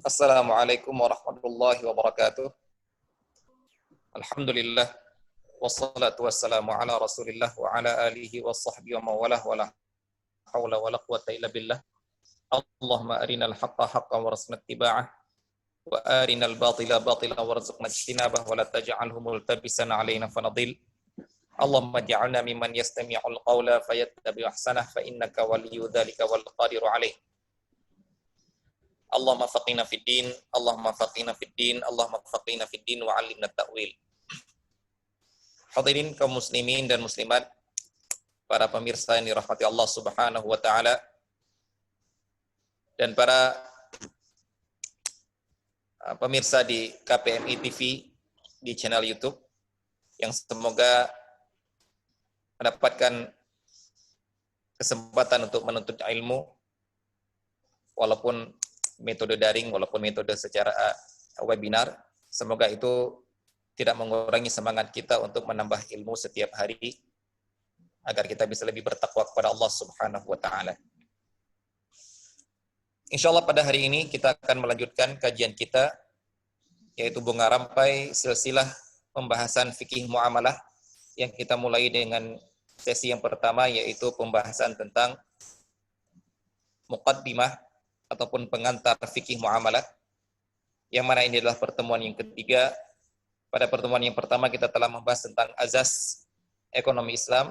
Assalamualaikum warahmatullahi wabarakatuh. Alhamdulillah wassalatu wassalamu ala Rasulillah wa ala alihi wa sahbihi wa mawalah wa la haula wa la quwata illa billah. Allahumma arinal haqqa haqqan warzuqna ittiba'ah wa arinal batila batila warzuqna ijtinabah wa la taj'alhu multabisan alaina fanadil. Allahumma ja'alna mimman yastami'ul qawla fayattabi'u ahsanah fa innaka waliyyu dzalika wal qadiru alaih. Allahumma faqina fid din, Allahumma faqina fid din, Allahumma faqina fid din wa 'allimna ta'wil. Hadirin kaum muslimin dan muslimat, para pemirsa yang dirahmati Allah Subhanahu wa taala, dan para pemirsa di KPMI TV di channel YouTube yang semoga mendapatkan kesempatan untuk menuntut ilmu walaupun metode daring, walaupun metode secara webinar. Semoga itu tidak mengurangi semangat kita untuk menambah ilmu setiap hari agar kita bisa lebih bertakwa kepada Allah Subhanahu wa taala. Insyaallah pada hari ini kita akan melanjutkan kajian kita, yaitu bunga rampai silsilah pembahasan fikih muamalah, yang kita mulai dengan sesi yang pertama, yaitu pembahasan tentang muqaddimah ataupun pengantar fikih muamalah, yang mana ini adalah pertemuan yang ketiga. Pada pertemuan yang pertama kita telah membahas tentang azas ekonomi Islam.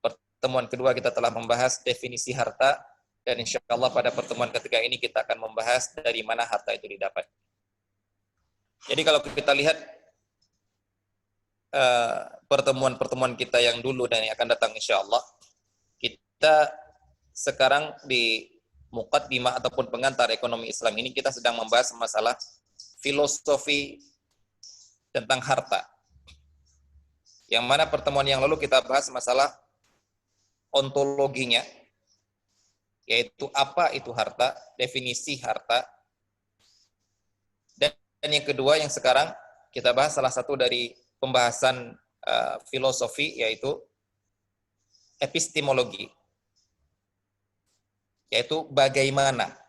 Pertemuan kedua kita telah membahas definisi harta, dan insya Allah pada pertemuan ketiga ini kita akan membahas dari mana harta itu didapat. Jadi kalau kita lihat pertemuan-pertemuan kita yang dulu dan yang akan datang insya Allah, kita sekarang di muqaddimah ataupun pengantar ekonomi Islam ini kita sedang membahas masalah filosofi tentang harta. Yang mana pertemuan yang lalu kita bahas masalah ontologinya, yaitu apa itu harta, definisi harta. Dan yang kedua yang sekarang kita bahas salah satu dari pembahasan filosofi, yaitu epistemologi, yaitu bagaimana.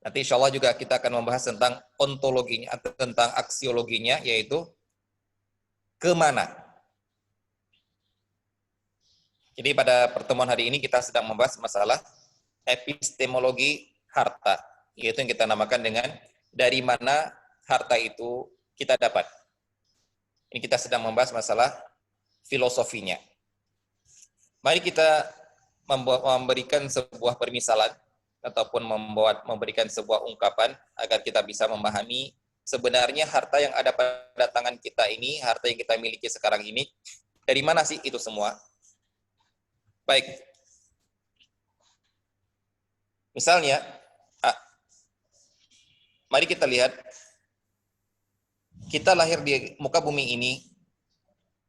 Nanti insya Allah juga kita akan membahas tentang ontologinya, atau tentang aksiologinya, yaitu kemana. Jadi pada pertemuan hari ini kita sedang membahas masalah epistemologi harta, yaitu yang kita namakan dengan dari mana harta itu kita dapat. Ini kita sedang membahas masalah filosofinya. Mari kita memberikan sebuah permisalan ataupun memberikan sebuah ungkapan agar kita bisa memahami sebenarnya harta yang ada pada tangan kita ini, harta yang kita miliki sekarang ini, dari mana sih itu semua? Baik. Misalnya, mari kita lihat, kita lahir di muka bumi ini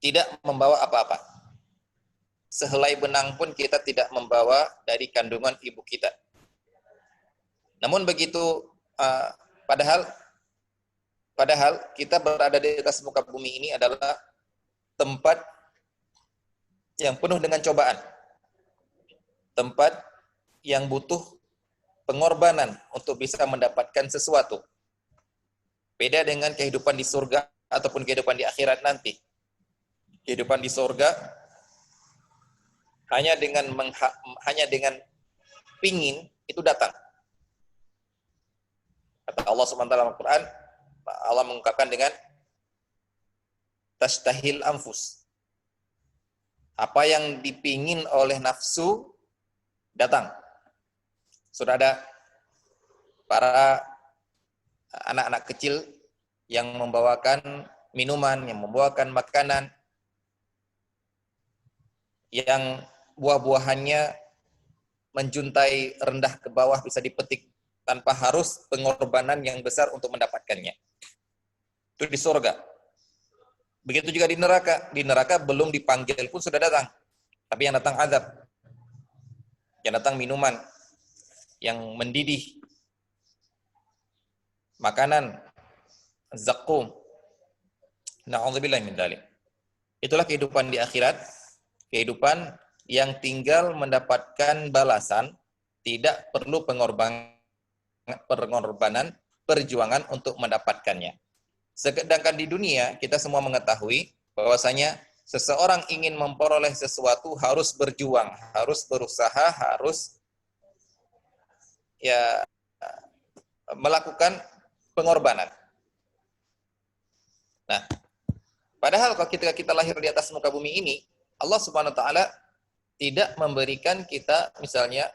tidak membawa apa-apa. Sehelai benang pun kita tidak membawa dari kandungan ibu kita. Namun begitu, padahal kita berada di atas muka bumi ini adalah tempat yang penuh dengan cobaan. Tempat yang butuh pengorbanan untuk bisa mendapatkan sesuatu. Beda dengan kehidupan di surga ataupun kehidupan di akhirat nanti. Kehidupan di surga hanya dengan pingin itu datang. Kata Allah SWT dalam Al-Quran, Allah mengungkapkan dengan tashtahil anfus. Apa yang dipingin oleh nafsu datang. Sudah ada para anak-anak kecil yang membawakan minuman, yang membawakan makanan, yang buah-buahannya menjuntai rendah ke bawah, bisa dipetik tanpa harus pengorbanan yang besar untuk mendapatkannya. Itu di surga. Begitu juga di neraka. Di neraka belum dipanggil pun sudah datang. Tapi yang datang azab. Yang datang minuman yang mendidih. Makanan zakum. Na'udzubillahi min dzalik. Itulah kehidupan di akhirat. Kehidupan yang tinggal mendapatkan balasan, tidak perlu pengorbanan perjuangan untuk mendapatkannya. Sedangkan di dunia kita semua mengetahui bahwasanya seseorang ingin memperoleh sesuatu harus berjuang, harus berusaha, harus ya melakukan pengorbanan. Nah, padahal kalau kita lahir di atas muka bumi ini, Allah Subhanahu wa taala tidak memberikan kita, misalnya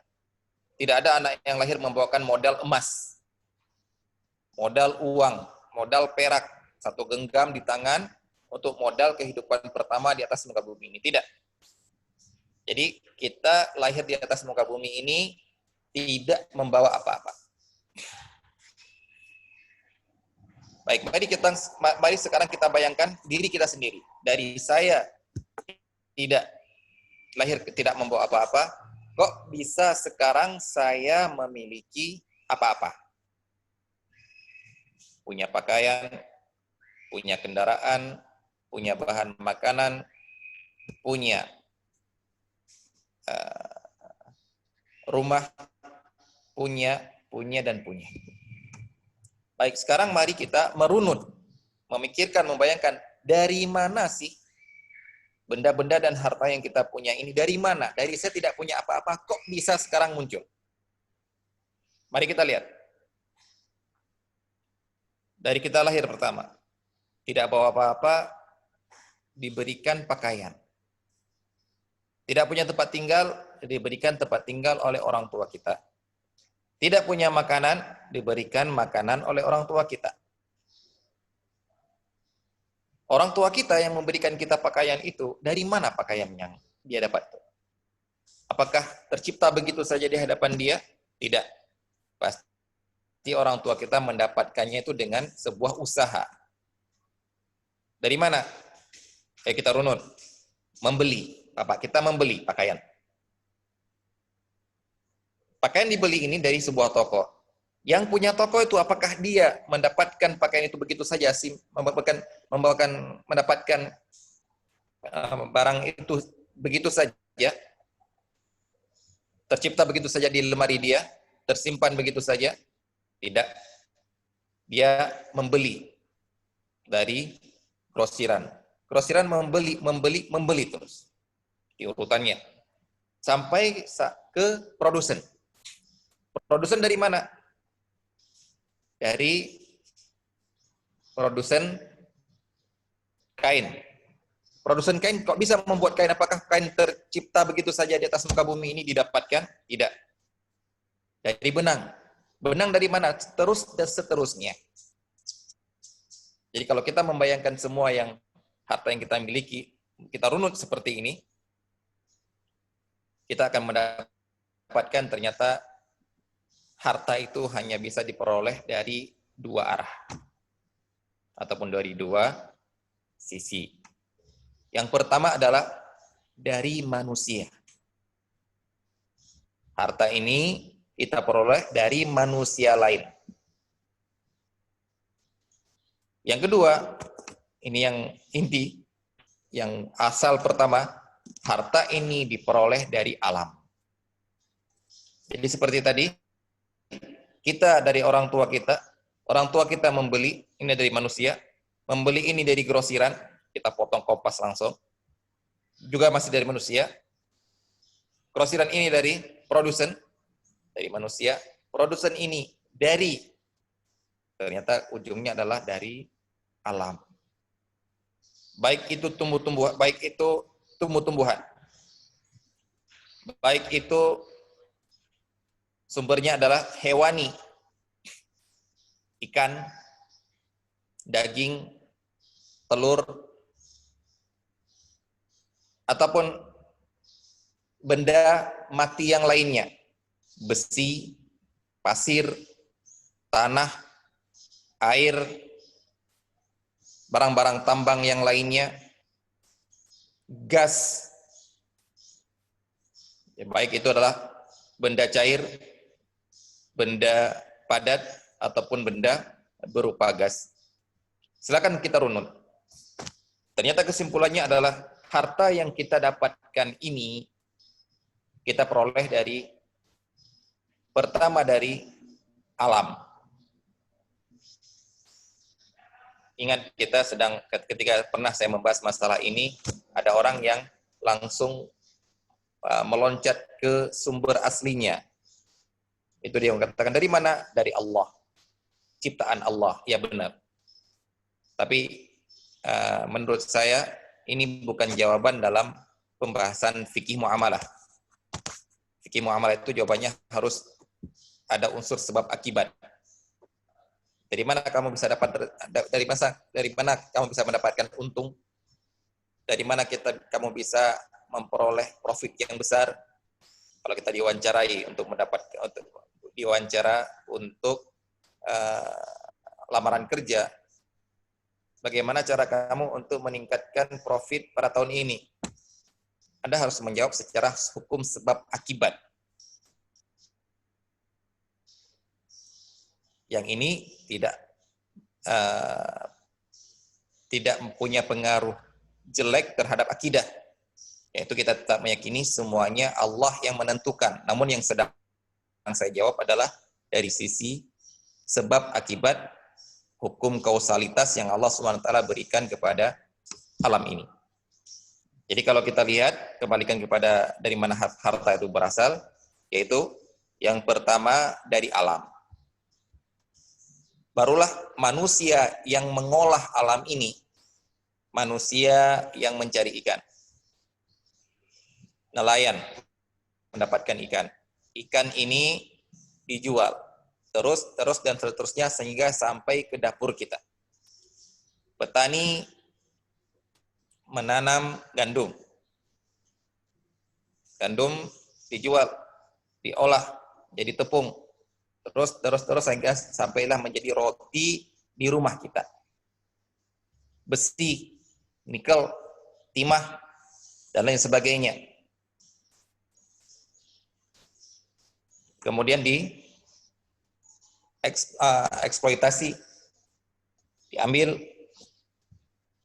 tidak ada anak yang lahir membawakan modal emas, modal uang, modal perak, satu genggam di tangan untuk modal kehidupan pertama di atas muka bumi ini. Tidak. Jadi kita lahir di atas muka bumi ini tidak membawa apa-apa. Baik, mari sekarang kita bayangkan diri kita sendiri. Dari saya tidak lahir tidak membawa apa-apa, kok bisa sekarang saya memiliki apa-apa? Punya pakaian, punya kendaraan, punya bahan makanan, punya rumah, punya. Baik, sekarang mari kita merunut, memikirkan, membayangkan dari mana sih benda-benda dan harta yang kita punya ini, dari mana? Dari saya tidak punya apa-apa, kok bisa sekarang muncul? Mari kita lihat. Dari kita lahir pertama, tidak bawa apa-apa, diberikan pakaian. Tidak punya tempat tinggal, diberikan tempat tinggal oleh orang tua kita. Tidak punya makanan, diberikan makanan oleh orang tua kita. Orang tua kita yang memberikan kita pakaian itu, dari mana pakaian yang dia dapat? Apakah tercipta begitu saja di hadapan dia? Tidak. Pasti orang tua kita mendapatkannya itu dengan sebuah usaha. Dari mana? Kayak kita runut. Membeli. Bapak kita membeli pakaian. Pakaian dibeli ini dari sebuah toko. Yang punya toko itu apakah dia mendapatkan pakaian itu begitu saja, mendapatkan barang itu begitu saja, tercipta begitu saja di lemari dia, tersimpan begitu saja? Tidak. Dia membeli dari grosiran. Grosiran membeli terus di urutannya sampai ke produsen. Produsen dari mana? Dari produsen kain. Produsen kain kok bisa membuat kain? Apakah kain tercipta begitu saja di atas muka bumi ini didapatkan? Tidak. Dari benang. Benang dari mana? Terus dan seterusnya. Jadi kalau kita membayangkan semua harta yang kita miliki, kita runut seperti ini, kita akan mendapatkan ternyata harta itu hanya bisa diperoleh dari dua arah. Ataupun dari dua sisi. Yang pertama adalah dari manusia. Harta ini kita peroleh dari manusia lain. Yang kedua, ini yang inti, yang asal pertama, harta ini diperoleh dari alam. Jadi seperti tadi, kita dari orang tua kita membeli, ini dari manusia, membeli ini dari grosiran, kita potong kompas langsung, juga masih dari manusia. Grosiran ini dari produsen, dari manusia. Produsen ini ternyata ujungnya adalah dari alam. Baik itu tumbuh-tumbuhan, baik itu tumbuh-tumbuhan, baik itu sumbernya adalah hewani, ikan, daging, telur, ataupun benda mati yang lainnya, besi, pasir, tanah, air, barang-barang tambang yang lainnya, gas, ya, baik itu adalah benda cair, benda padat, ataupun benda berupa gas. Silakan kita runut. Ternyata kesimpulannya adalah harta yang kita dapatkan ini kita peroleh dari pertama dari alam. Ingat kita ketika pernah saya membahas masalah ini, ada orang yang langsung meloncat ke sumber aslinya. Itu dia mengatakan, dari mana? Dari Allah. Ciptaan Allah. Ya benar. Tapi menurut saya, ini bukan jawaban dalam pembahasan fikih muamalah. Fikih muamalah itu jawabannya harus ada unsur sebab akibat. Dari mana kamu bisa mendapatkan untung? Dari mana kamu bisa memperoleh profit yang besar? Kalau kita diwawancara untuk lamaran kerja, bagaimana cara kamu untuk meningkatkan profit pada tahun ini? Anda harus menjawab secara hukum sebab akibat. Yang ini tidak mempunyai pengaruh jelek terhadap akidah. Yaitu kita tetap meyakini semuanya Allah yang menentukan. Namun yang sedang saya jawab adalah dari sisi sebab akibat hukum kausalitas yang Allah SWT berikan kepada alam ini. Jadi kalau kita lihat, kembalikan kepada dari mana harta itu berasal, yaitu yang pertama dari alam. Barulah manusia yang mengolah alam ini, manusia yang mencari ikan. Nelayan mendapatkan ikan. Ikan ini dijual terus dan seterusnya sehingga sampai ke dapur kita. Petani menanam gandum. Gandum dijual, diolah jadi tepung. Terus sehingga sampailah menjadi roti di rumah kita. Besi, nikel, timah, dan lain sebagainya. Kemudian eksploitasi, diambil,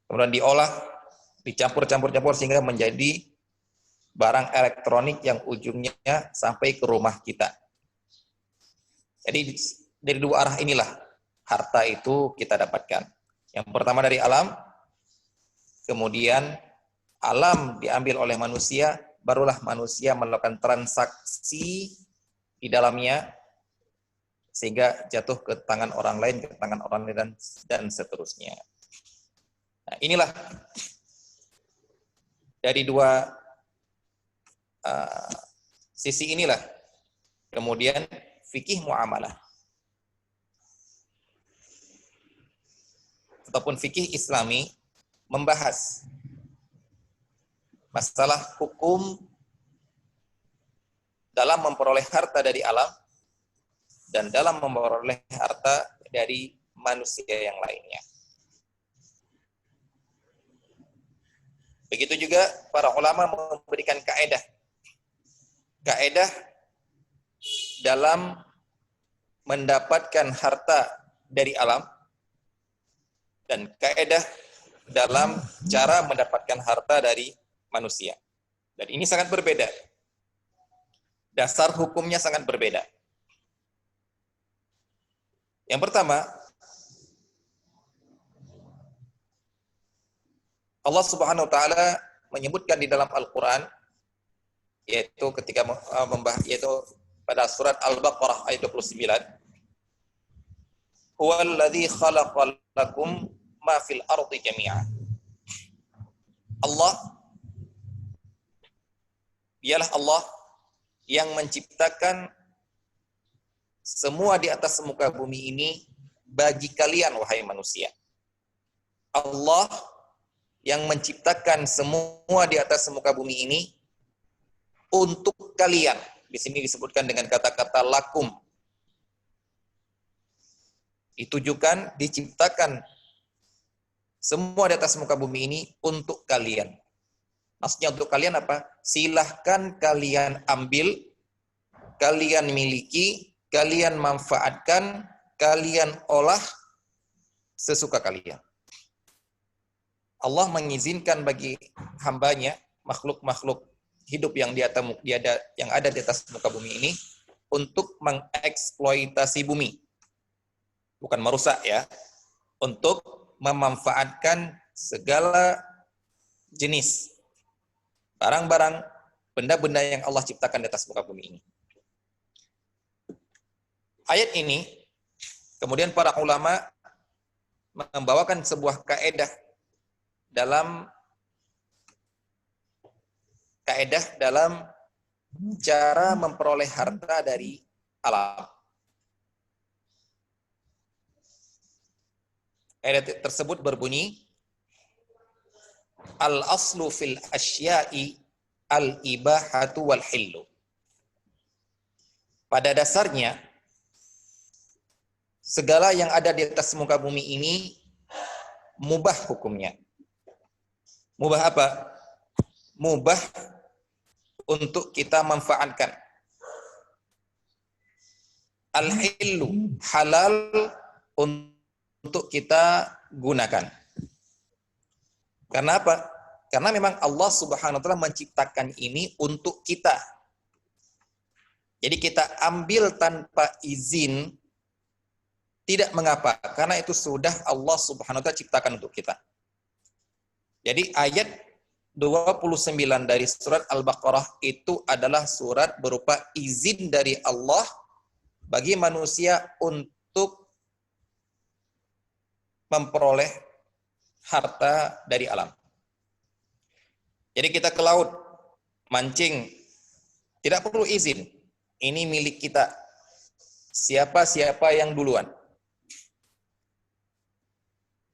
kemudian diolah, dicampur sehingga menjadi barang elektronik yang ujungnya sampai ke rumah kita. Jadi dari dua arah inilah harta itu kita dapatkan. Yang pertama dari alam, kemudian alam diambil oleh manusia, barulah manusia melakukan transaksi di dalamnya sehingga jatuh ke tangan orang lain, dan seterusnya. Nah, inilah dari dua sisi inilah kemudian fikih muamalah ataupun fikih Islami membahas masalah hukum dalam memperoleh harta dari alam dan dalam memperoleh harta dari manusia yang lainnya. Begitu juga para ulama memberikan kaedah dalam mendapatkan harta dari alam dan kaedah dalam cara mendapatkan harta dari manusia. Dan ini sangat berbeda. Dasar hukumnya sangat berbeda. Yang pertama, Allah Subhanahu wa taala menyebutkan di dalam Al-Qur'an yaitu pada surat Al-Baqarah ayat 29, huwallazi khalaqa lakum ma fil ardi jami'a. Dialah Allah yang menciptakan semua di atas muka bumi ini bagi kalian, wahai manusia. Allah yang menciptakan semua di atas muka bumi ini untuk kalian. Di sini disebutkan dengan kata-kata lakum. Ditujukan, diciptakan semua di atas muka bumi ini untuk kalian. Maksudnya untuk kalian apa? Silahkan kalian ambil, kalian miliki, kalian manfaatkan, kalian olah sesuka kalian. Allah mengizinkan bagi hambanya, makhluk-makhluk hidup yang ada di atas muka bumi ini, untuk mengeksploitasi bumi. Bukan merusak ya. Untuk memanfaatkan segala jenis barang-barang, benda-benda yang Allah ciptakan di atas muka bumi ini. Ayat ini, kemudian para ulama membawakan sebuah kaedah dalam cara memperoleh harta dari alam. Ayat tersebut berbunyi, al-aslu fil asya'i al-ibahatu wal hillu. Pada dasarnya, segala yang ada di atas muka bumi ini mubah hukumnya. Mubah apa? Mubah untuk kita manfaatkan. Al-hillu, halal untuk kita gunakan. Karena apa? Karena memang Allah Subhanahu wa taala menciptakan ini untuk kita. Jadi kita ambil tanpa izin tidak mengapa, karena itu sudah Allah Subhanahu wa taala ciptakan untuk kita. Jadi ayat 29 dari surat Al-Baqarah itu adalah surat berupa izin dari Allah bagi manusia untuk memperoleh harta dari alam. Jadi kita ke laut, mancing, tidak perlu izin. Ini milik kita. Siapa-siapa yang duluan.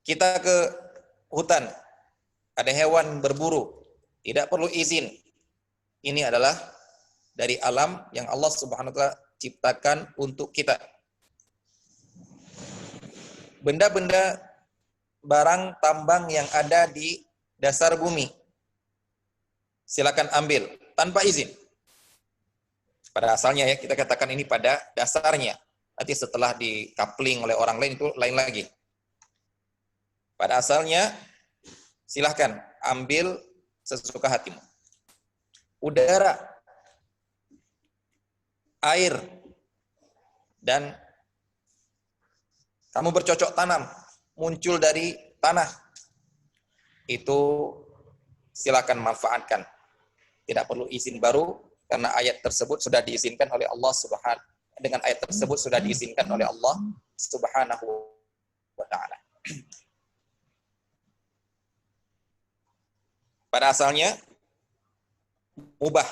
Kita ke hutan, ada hewan berburu, tidak perlu izin. Ini adalah dari alam yang Allah Subhanahu wa taala ciptakan untuk kita. Benda-benda barang tambang yang ada di dasar bumi, silakan ambil tanpa izin. Pada asalnya ya, kita katakan ini pada dasarnya. Nanti setelah di-coupling oleh orang lain itu lain lagi. Pada asalnya, silahkan ambil sesuka hatimu. Udara, air, dan kamu bercocok tanam, muncul dari tanah, itu silakan manfaatkan. Tidak perlu izin baru, karena ayat tersebut sudah diizinkan oleh Allah Subhanahu. Dengan ayat tersebut sudah diizinkan oleh Allah Subhanahu wa taala. Pada asalnya mubah.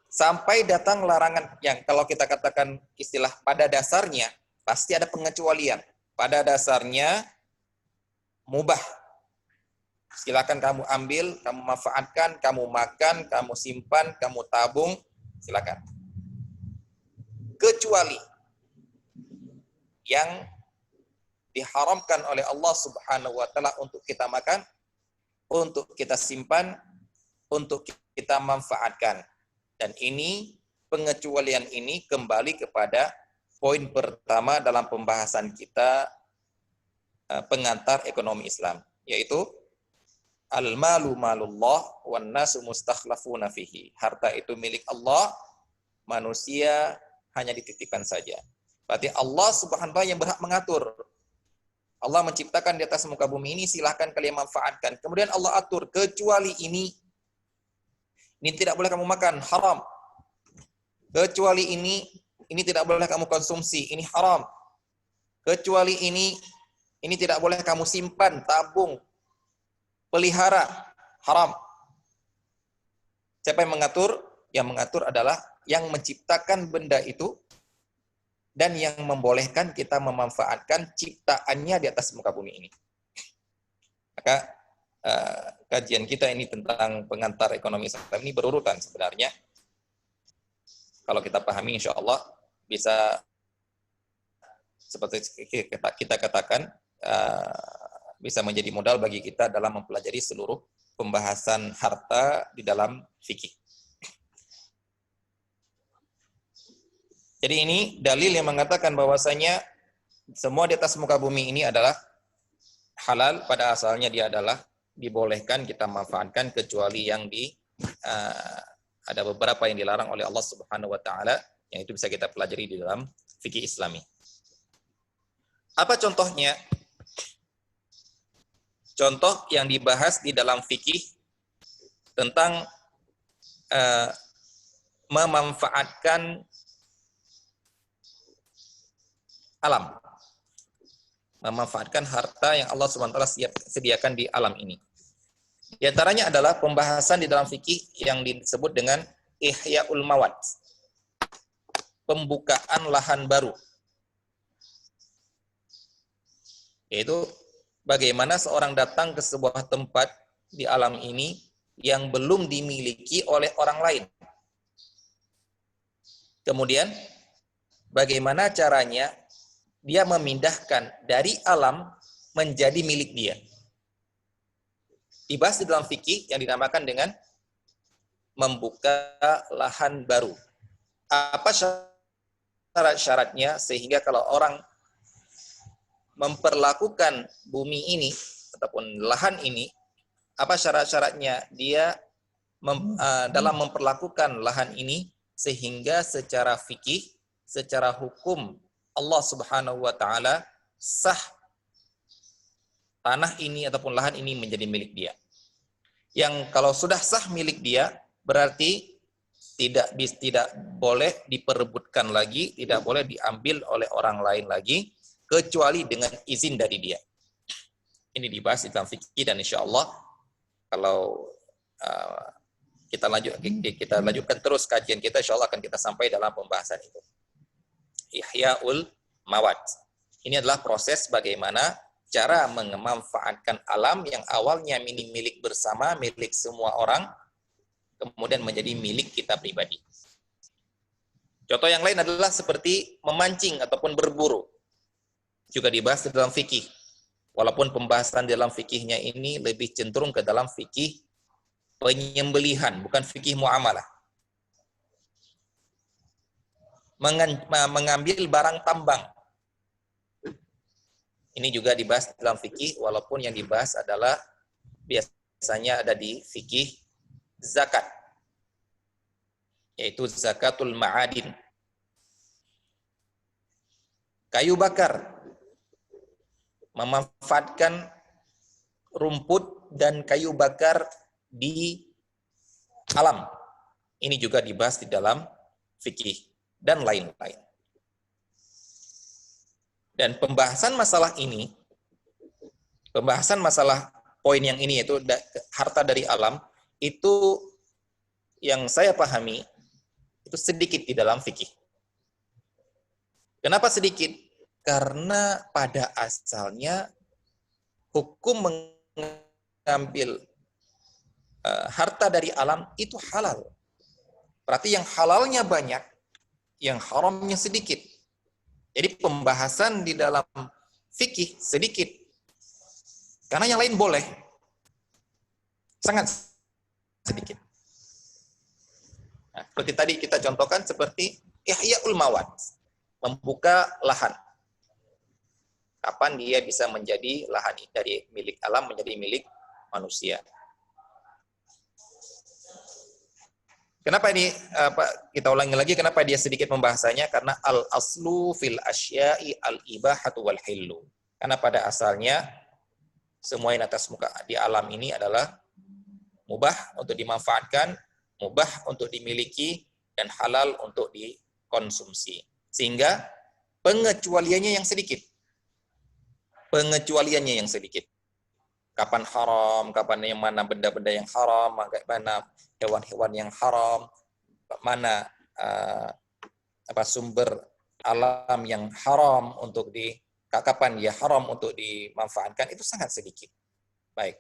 Sampai datang larangan yang kalau kita katakan istilah pada dasarnya pasti ada pengecualian. Pada dasarnya mubah. Silakan kamu ambil, kamu manfaatkan, kamu makan, kamu simpan, kamu tabung, silakan. Kecuali yang diharamkan oleh Allah Subhanahu wa taala untuk kita makan, untuk kita simpan, untuk kita manfaatkan. Dan ini, pengecualian ini kembali kepada poin pertama dalam pembahasan kita pengantar ekonomi Islam, yaitu al-malu malullah wan nasu mustakhlafuna fihi. Harta itu milik Allah, manusia hanya dititipkan saja. Berarti Allah Subhanahu wa taala yang berhak mengatur. Allah menciptakan di atas muka bumi ini, silahkan kalian manfaatkan. Kemudian Allah atur, kecuali ini tidak boleh kamu makan, haram. Kecuali ini tidak boleh kamu konsumsi, ini haram. Kecuali ini tidak boleh kamu simpan, tabung, pelihara, haram. Siapa yang mengatur? Yang mengatur adalah yang menciptakan benda itu, dan yang membolehkan kita memanfaatkan ciptaannya di atas muka bumi ini. Maka kajian kita ini tentang pengantar ekonomi Islam ini berurutan sebenarnya. Kalau kita pahami, insya Allah bisa seperti kita katakan, bisa menjadi modal bagi kita dalam mempelajari seluruh pembahasan harta di dalam fikih. Jadi ini dalil yang mengatakan bahwasanya semua di atas muka bumi ini adalah halal, pada asalnya dia adalah dibolehkan kita manfaatkan kecuali yang Ada beberapa yang dilarang oleh Allah Subhanahu wa taala yang itu bisa kita pelajari di dalam fikih Islami. Apa contohnya? Contoh yang dibahas di dalam fikih tentang memanfaatkan alam, memanfaatkan harta yang Allah Subhanahu wa taala sediakan di alam ini. Di antaranya adalah pembahasan di dalam fikih yang disebut dengan ihya'ul mawad, pembukaan lahan baru. Yaitu bagaimana seorang datang ke sebuah tempat di alam ini yang belum dimiliki oleh orang lain. Kemudian bagaimana caranya dia memindahkan dari alam menjadi milik dia. Dibahas di dalam fikih yang dinamakan dengan membuka lahan baru. Apa syarat-syaratnya sehingga kalau orang memperlakukan bumi ini ataupun lahan ini, apa syarat-syaratnya dia dalam memperlakukan lahan ini sehingga secara fikih, secara hukum Allah Subhanahu wa taala sah tanah ini ataupun lahan ini menjadi milik dia. Yang kalau sudah sah milik dia, berarti tidak boleh diperebutkan lagi, tidak boleh diambil oleh orang lain lagi, kecuali dengan izin dari dia. Ini dibahas di dalam fikih dan insya Allah kalau kita lanjutkan terus kajian kita, insya Allah akan kita sampai dalam pembahasan itu. Ihya'ul mawad. Ini adalah proses bagaimana cara memanfaatkan alam yang awalnya milik bersama, milik semua orang, kemudian menjadi milik kita pribadi. Contoh yang lain adalah seperti memancing ataupun berburu. Juga dibahas di dalam fikih. Walaupun pembahasan dalam fikihnya ini lebih cenderung ke dalam fikih penyembelihan, bukan fikih muamalah. Mengambil barang tambang. Ini juga dibahas dalam fikih, walaupun yang dibahas adalah biasanya ada di fikih zakat, yaitu zakatul ma'adin. Kayu bakar, memanfaatkan rumput dan kayu bakar di alam. Ini juga dibahas di dalam fikih dan lain-lain. Dan pembahasan masalah ini, pembahasan masalah poin yang ini yaitu harta dari alam, itu yang saya pahami itu sedikit di dalam fikih. Kenapa sedikit? Karena pada asalnya hukum mengambil harta dari alam itu halal. Berarti yang halalnya banyak, yang haramnya sedikit. Jadi pembahasan di dalam fikih sedikit. Karena yang lain boleh. Sangat sedikit. Nah, seperti tadi kita contohkan seperti ihya'ul mawad, membuka lahan. Kapan dia bisa menjadi lahan dari milik alam menjadi milik manusia. Kenapa ini kita ulangi lagi kenapa dia sedikit pembahasannya? Karena al-aslu fil asya'i al-ibahatu wal hillu. Karena pada asalnya semua yang atas muka di alam ini adalah mubah untuk dimanfaatkan, mubah untuk dimiliki, dan halal untuk dikonsumsi. Sehingga pengecualiannya yang sedikit. Pengecualiannya yang sedikit. Kapan haram, kapan yang mana benda-benda yang haram, mana hewan-hewan yang haram, mana sumber alam yang haram untuk kapan dia haram untuk dimanfaatkan, itu sangat sedikit. Baik.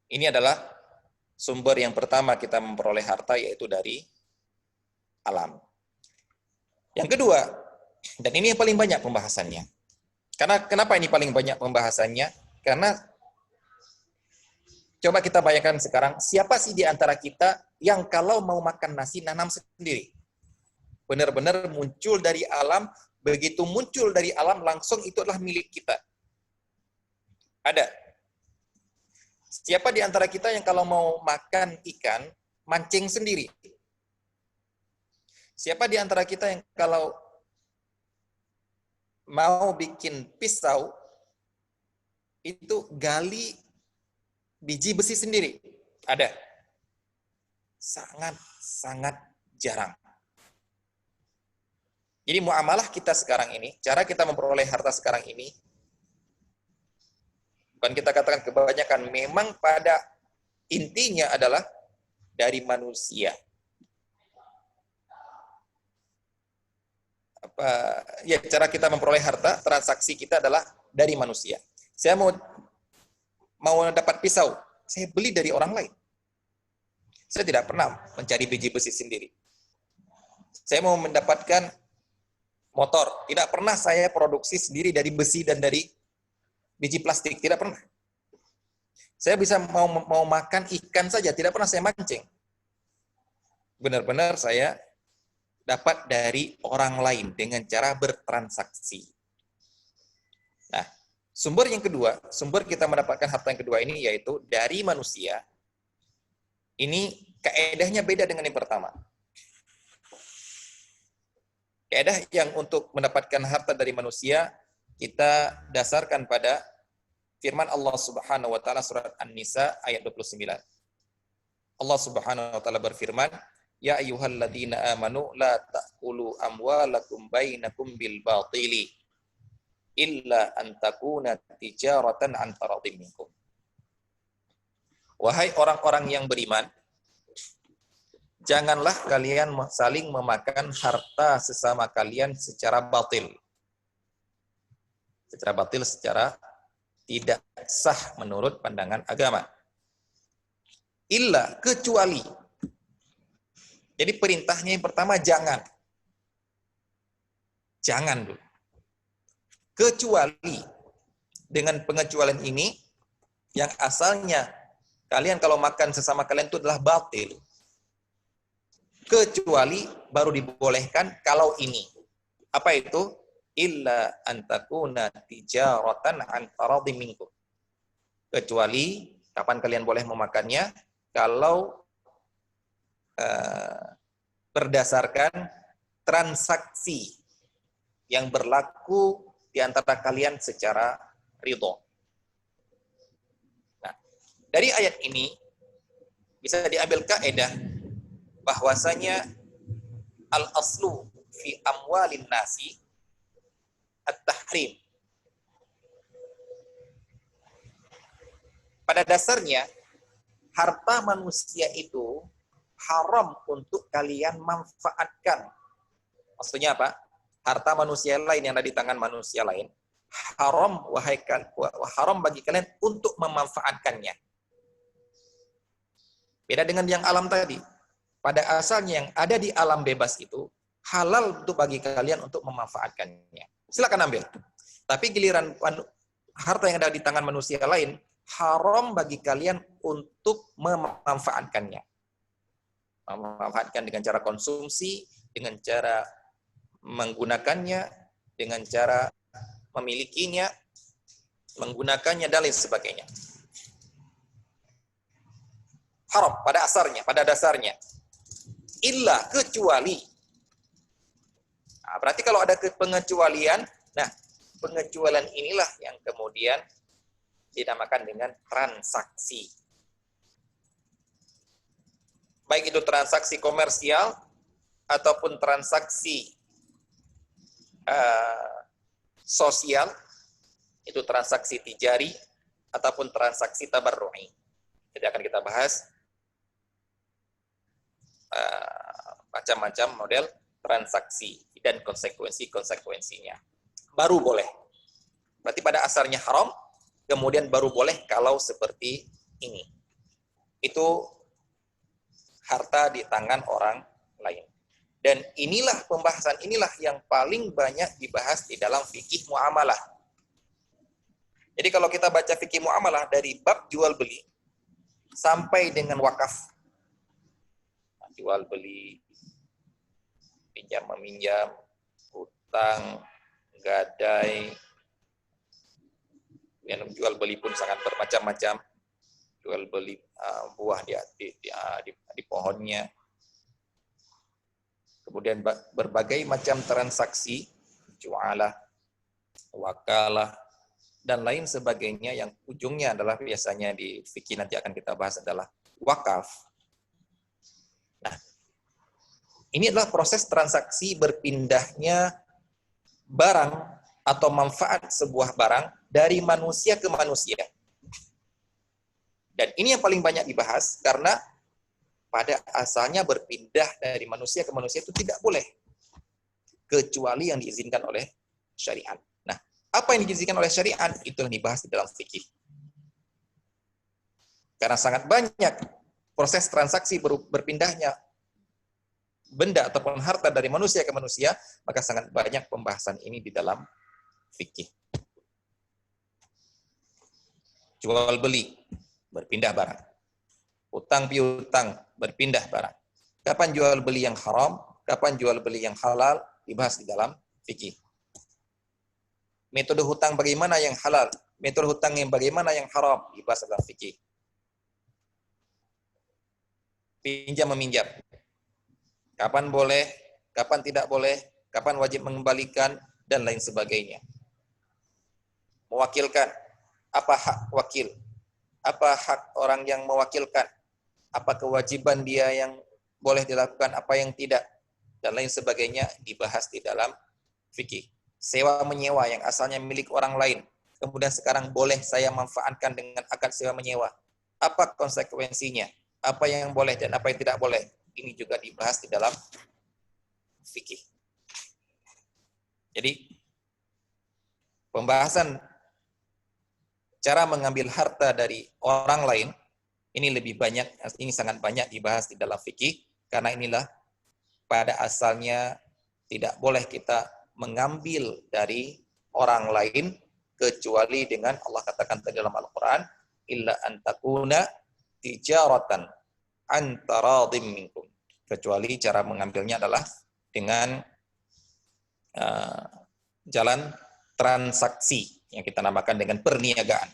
Ini adalah sumber yang pertama kita memperoleh harta, yaitu dari alam. Yang kedua, dan ini yang paling banyak pembahasannya. Kenapa ini paling banyak pembahasannya? Karena coba kita bayangkan sekarang, siapa sih di antara kita yang kalau mau makan nasi nanam sendiri? Benar-benar muncul dari alam, begitu muncul dari alam langsung itu adalah milik kita. Ada. Siapa di antara kita yang kalau mau makan ikan, mancing sendiri? Siapa di antara kita yang kalau mau bikin pisau, itu gali biji besi sendiri? Ada? Sangat jarang. Jadi muamalah kita sekarang ini, cara kita memperoleh harta sekarang ini, bukan kita katakan kebanyakan, memang pada intinya adalah dari manusia. Ya, cara kita memperoleh harta, transaksi kita adalah dari manusia. Saya mau dapat pisau, saya beli dari orang lain. Saya tidak pernah mencari biji besi sendiri. Saya mau mendapatkan motor, tidak pernah saya produksi sendiri dari besi dan dari biji plastik, tidak pernah. Saya bisa mau makan ikan saja, tidak pernah saya mancing. Benar-benar saya dapat dari orang lain dengan cara bertransaksi. Nah, sumber yang kedua, sumber kita mendapatkan harta yang kedua ini yaitu dari manusia. Ini kaedahnya beda dengan yang pertama. Kaedah yang untuk mendapatkan harta dari manusia kita dasarkan pada firman Allah Subhanahu wa taala surat An-Nisa ayat 29. Allah Subhanahu wa taala berfirman, "Ya ayyuhalladzina amanu la ta'kulu amwalakum bainakum bil batili illa an takuna tijaratan an taradhim minkum." Wahai orang-orang yang beriman, janganlah kalian saling memakan harta sesama kalian secara batil. Secara batil, secara tidak sah menurut pandangan agama. Illa, kecuali. Jadi perintahnya yang pertama jangan. Jangan dulu. Kecuali. Dengan pengecualian ini, yang asalnya kalian kalau makan sesama kalian itu adalah batil. Kecuali baru dibolehkan kalau ini. Apa itu? Illa antakuna tijaratan an taradhim minkum. Kecuali kapan kalian boleh memakannya? Kalau berdasarkan transaksi yang berlaku di antara kalian secara ridho. Nah, dari ayat ini bisa diambil kaidah bahwasanya al-aslu fi amwalin nasi at-tahrim. Pada dasarnya harta manusia itu haram untuk kalian manfaatkan. Maksudnya apa? Harta manusia lain yang ada di tangan manusia lain haram haram bagi kalian untuk memanfaatkannya. Beda dengan yang alam tadi. Pada asalnya yang ada di alam bebas itu halal untuk bagi kalian untuk memanfaatkannya. Silakan ambil. Tapi giliran harta yang ada di tangan manusia lain haram bagi kalian untuk memanfaatkannya. Memanfaatkan dengan cara konsumsi, dengan cara menggunakannya, dengan cara memilikinya, menggunakannya, dan lain sebagainya. Haram pada asalnya, pada dasarnya. Illa, kecuali. Nah, berarti kalau ada pengecualian, nah pengecualian inilah yang kemudian dinamakan dengan transaksi. Baik itu transaksi komersial ataupun transaksi sosial, itu transaksi tijari ataupun transaksi tabarru'i. Jadi akan kita bahas macam-macam model transaksi dan konsekuensi-konsekuensinya. Baru boleh. Berarti pada asalnya haram, kemudian baru boleh kalau seperti ini. Itu harta di tangan orang lain. Dan inilah pembahasan inilah yang paling banyak dibahas di dalam fikih muamalah. Jadi kalau kita baca fikih muamalah dari bab jual beli sampai dengan wakaf, jual beli, pinjam meminjam, hutang, gadai, yang jual beli pun sangat bermacam-macam. Jual beli buah di pohonnya, kemudian berbagai macam transaksi, jualah, wakalah, dan lain sebagainya yang ujungnya adalah biasanya di fikih nanti akan kita bahas adalah wakaf. Nah, ini adalah proses transaksi berpindahnya barang atau manfaat sebuah barang dari manusia ke manusia. Dan ini yang paling banyak dibahas karena pada asalnya berpindah dari manusia ke manusia itu tidak boleh, kecuali yang diizinkan oleh syariat. Nah, apa yang diizinkan oleh syariat itu yang dibahas di dalam fikih. Karena sangat banyak proses transaksi berpindahnya benda ataupun harta dari manusia ke manusia, maka sangat banyak pembahasan ini di dalam fikih. Jual beli, berpindah barang. Utang piutang, berpindah barang. Kapan jual beli yang haram, kapan jual beli yang halal, dibahas di dalam fikih. Metode hutang bagaimana yang halal, metode hutang yang bagaimana yang haram, dibahas dalam fikih. Pinjam meminjam. Kapan boleh, kapan tidak boleh, kapan wajib mengembalikan, dan lain sebagainya. Mewakilkan, apa hak wakil, apa hak orang yang mewakilkan, apa kewajiban dia yang boleh dilakukan, apa yang tidak, dan lain sebagainya dibahas di dalam fikih. Sewa menyewa yang asalnya milik orang lain, kemudian sekarang boleh saya manfaatkan dengan akad sewa menyewa. Apa konsekuensinya? Apa yang boleh dan apa yang tidak boleh? Ini juga dibahas di dalam fikih. Jadi pembahasan cara mengambil harta dari orang lain ini lebih banyak, ini sangat banyak dibahas di dalam fikih karena inilah pada asalnya tidak boleh kita mengambil dari orang lain kecuali dengan Allah katakan tadi dalam Al-Qur'an illa antakuna tijaratan antaradim minkum, kecuali cara mengambilnya adalah dengan jalan transaksi yang kita namakan dengan perniagaan,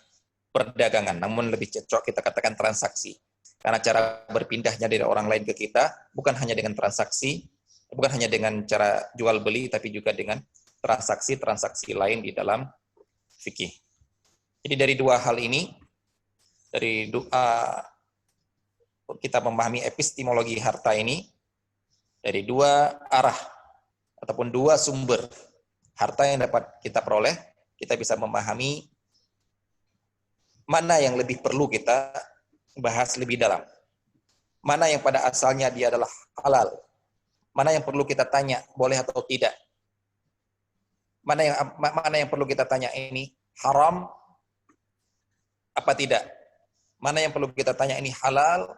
perdagangan, namun lebih cocok kita katakan transaksi. Karena cara berpindahnya dari orang lain ke kita bukan hanya dengan transaksi, bukan hanya dengan cara jual beli, tapi juga dengan transaksi-transaksi lain di dalam fikih. Jadi dari dua hal ini, dari kita memahami epistemologi harta ini dari dua arah ataupun dua sumber harta yang dapat kita peroleh, kita bisa memahami mana yang lebih perlu kita bahas lebih dalam. Mana yang pada asalnya dia adalah halal. Mana yang perlu kita tanya boleh atau tidak. Mana yang perlu kita tanya ini haram apa tidak. Mana yang perlu kita tanya ini halal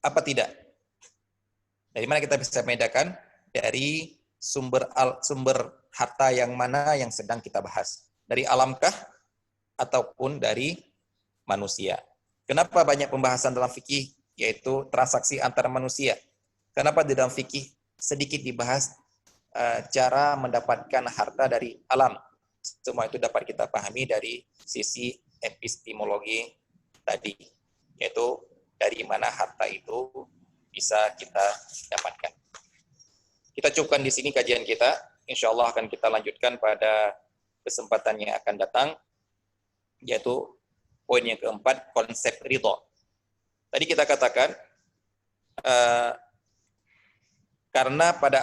apa tidak. Dari mana kita bisa membedakan dari sumber harta yang mana yang sedang kita bahas. Dari alamkah ataupun dari manusia. Kenapa banyak pembahasan dalam fikih yaitu transaksi antar manusia? Kenapa di dalam fikih sedikit dibahas cara mendapatkan harta dari alam? Semua itu dapat kita pahami dari sisi epistemologi tadi, yaitu dari mana harta itu bisa kita dapatkan. Kita cukupkan di sini kajian kita. Insya Allah akan kita lanjutkan pada kesempatan yang akan datang, yaitu poin yang keempat, konsep ridho. Tadi kita katakan, karena pada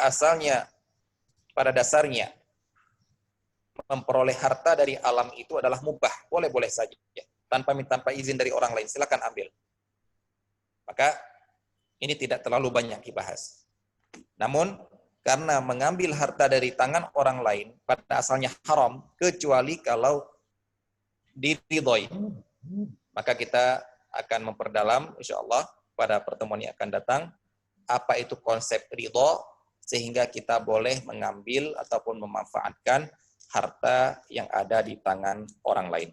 dasarnya, memperoleh harta dari alam itu adalah mubah, boleh-boleh saja, tanpa izin dari orang lain, silakan ambil. Maka ini tidak terlalu banyak dibahas. Namun, karena mengambil harta dari tangan orang lain, pada asalnya haram, kecuali kalau diridhoi. Maka kita akan memperdalam insya Allah pada pertemuan yang akan datang apa itu konsep ridho sehingga kita boleh mengambil ataupun memanfaatkan harta yang ada di tangan orang lain.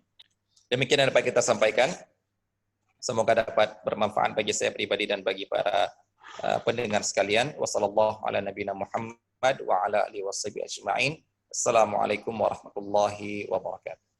Demikian yang dapat kita sampaikan. Semoga dapat bermanfaat bagi saya pribadi dan bagi para pendengar sekalian. Wassallallahu ala nabiyina Muhammad wa ala alihi washabihi ajma'in. Assalamualaikum warahmatullahi wabarakatuh.